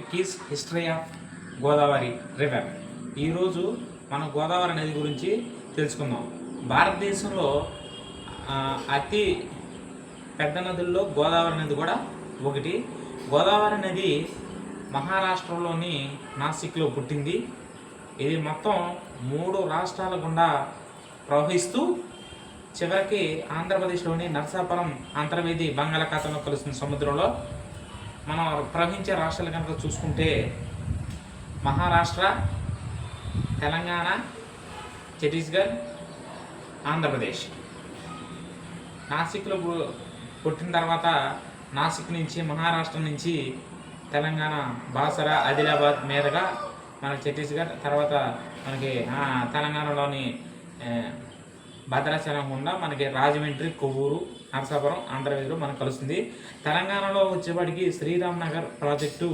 Keys history of Godavari river. ఈరోజు మనం గోదావరి నది గురించి తెలుసుకుందాం. భారతదేశంలో అతి పెద్ద నదుల్లో గోదావరి నది కూడా ఒకటి. గోదావరి నది మహారాష్ట్రలోని నాసిక్లో పుట్టింది. ఇది మొత్తం 3 రాష్ట్రాల గుండా ప్రవహిస్తూ చివరికి ఆంధ్రప్రదేశ్లోని నరసాపురం అంతర్వేది బంగాళాఖాతంలో కలుస్తున్న సముద్రంలో మనం ప్రవహించే రాష్ట్రాలు కనుక చూసుకుంటే మహారాష్ట్ర, తెలంగాణ, ఛత్తీస్గఢ్, ఆంధ్రప్రదేశ్. నాసిక్లో పుట్టిన తర్వాత నాసిక్ నుంచి మహారాష్ట్ర నుంచి తెలంగాణ బాసరా, ఆదిలాబాద్ మీదుగా మనకి ఛత్తీస్గఢ్, తర్వాత మనకి తెలంగాణలోని భద్రాచలం గుండా మనకి రాజమండ్రి, కొవ్వూరు, నరసాపురం, ఆంధ్రప్రదేశ్లో మనకు కలుస్తుంది. తెలంగాణలో వచ్చేవాడికి శ్రీరామ్ నగర్ ప్రాజెక్టు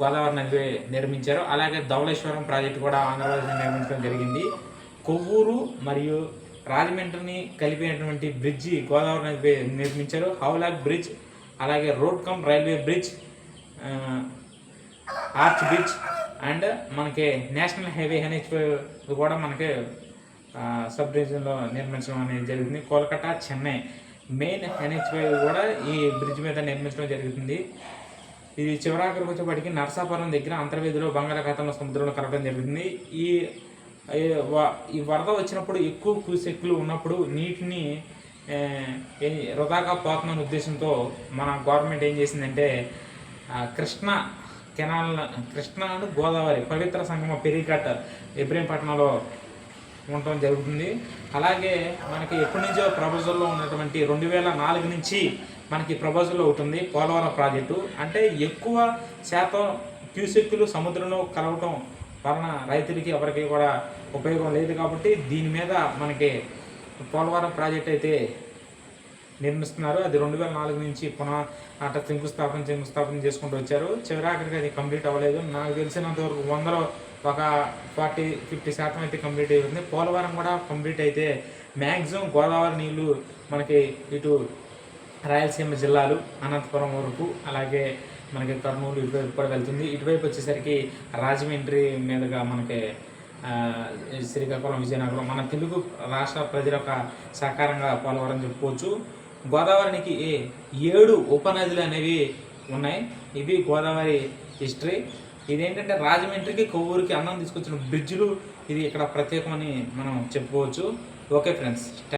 గోదావరి నది నిర్మించారు. అలాగే ధవళేశ్వరం ప్రాజెక్టు కూడా ఆంధ్రప్రదేశ్లో నిర్మించడం జరిగింది. కొవ్వూరు మరియు రాజమండ్రిని కలిపినటువంటి బ్రిడ్జి గోదావరి నది నిర్మించారు. హౌలాక్ బ్రిడ్జ్, అలాగే road come railway bridge, arch bridge and మనకి నేషనల్ హైవే ఎన్హెచ్ కూడా మనకి సబ్ రీజన్లో నిర్మించడం అనేది జరుగుతుంది. కోల్కతా, చెన్నై మెయిన్ ఎన్హెచ్వై కూడా ఈ బ్రిడ్జ్ మీద నిర్మించడం జరుగుతుంది. ఇది చివరాఖరికి వచ్చేప్పటికి నరసాపురం దగ్గర అంతర్వేదిలో బంగాళాఖాతంలో సముద్రంలో కలవడం జరుగుతుంది. ఈ వరద వచ్చినప్పుడు ఎక్కువ క్యూసెక్లు ఉన్నప్పుడు నీటిని వృధాగా పోతుందనే ఉద్దేశంతో మన గవర్నమెంట్ ఏం చేసిందంటే కృష్ణా గోదావరి పవిత్ర సంగమ పెరిఘట్ ఇబ్రహీంపట్నంలో ఉండటం జరుగుతుంది. అలాగే మనకి ఎప్పటి నుంచో ప్రపోజల్లో ఉన్నటువంటి 2004 నుంచి మనకి ప్రపోజల్లో ఉంటుంది పోలవరం ప్రాజెక్టు. అంటే ఎక్కువ శాతం క్యూసెక్కులు సముద్రంలో కలవటం వలన రైతులకి ఎవరికి కూడా ఉపయోగం లేదు కాబట్టి దీని మీద మనకి పోలవరం ప్రాజెక్ట్ అయితే నిర్మిస్తున్నారు. అది 2004 నుంచి అట్లా శంకుస్థాపన చేసుకుంటూ వచ్చారు. చివరాఖరికి అది కంప్లీట్ అవ్వలేదు. నాకు తెలిసినంత వరకు 100లో ఒక 40-50% అయితే కంప్లీట్ అవుతుంది. పోలవరం కూడా కంప్లీట్ అయితే మ్యాక్సిమం గోదావరి నీళ్ళు మనకి ఇటు రాయలసీమ జిల్లాలు అనంతపురం వరకు, అలాగే మనకి కర్నూలు ఇటువైపు కూడా వెళ్తుంది. ఇటువైపు వచ్చేసరికి రాజమండ్రి మీదుగా మనకి శ్రీకాకుళం, విజయనగరం మన తెలుగు రాష్ట్ర ప్రజల యొక్క సహకారంగా పోలవరం చెప్పుకోవచ్చు. గోదావరికి 7 ఉపనదులు అనేవి ఉన్నాయి. ఇవి గోదావరి హిస్టరీ. ఇదేంటంటే రాజమండ్రికి, కొవ్వూరుకి అన్నం తీసుకొచ్చిన బ్రిడ్జ్లు ఇది ఇక్కడ ప్రత్యేకమని మనం చెప్పుకోవచ్చు. Okay friends.